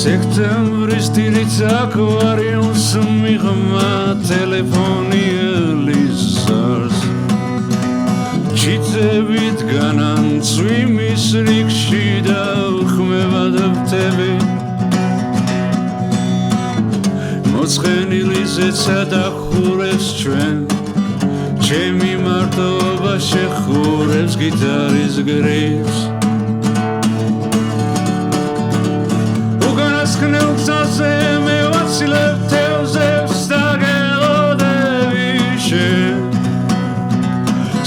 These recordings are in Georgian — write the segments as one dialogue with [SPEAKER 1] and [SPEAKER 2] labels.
[SPEAKER 1] სექტემბრის დილით აკვარიუმს მიღმა ტელეფონი ელიზარს ჩიტებით განან წვიმის რიგში და ხმევად ვტები მოცხენილი ზეცა დახურებს ჩვენ ჩემი მარტოობა შეხურებს გიტარის გრიფს უკანასკნელ გზაზე მე ვაცილებ თევზებს და გელოდები შენ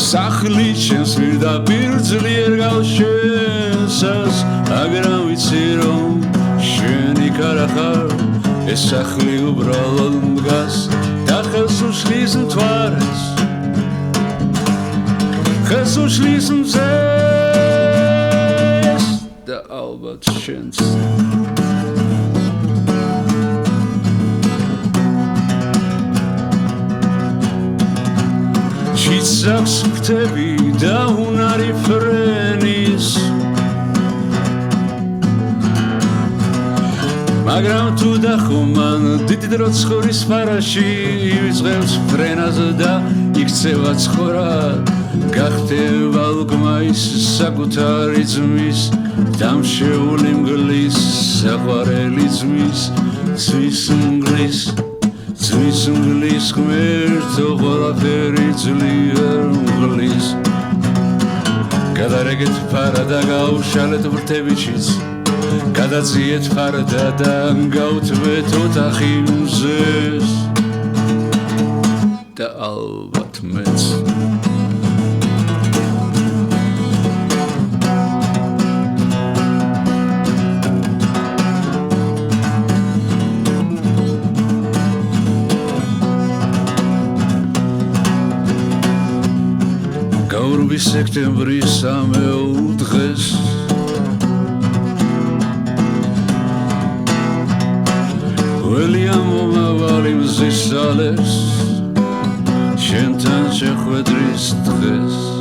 [SPEAKER 1] სახლი ჩემს და ბირძლიერ გავშენსას აგრამ ვიცი რომ შენი კარახარ ეს სახლი უბრალოდ მდგას და ხელს უშლის მთვარეს ხელს უშლის მზეს და ალბათ შენც ჩიცaks ვქთები და უნარი ფრენის მაგრამ თუ დახომან დიდი დრო ცხოვრის ფარაში ივიწყებს ფრენაზე და იქცევა ცხოვრა გახდება ლგმაის საკუთარი ძმის დამშეული მგლის საყვარელი ძმის ძმის მგლის ღმერთო ყველაფერი ძლიერ მგლის გადარეგეთ ფარა და გაუშალეთ ვრთებიჩიც გადაციეთ ფარდა და გავთვეთ ოთახი მზეს და ალბათ მეც გაურბის სექტემბრის სამეულ დღეს ველია მომავალი მზის ალეს შენთან შეხვედრის დღეს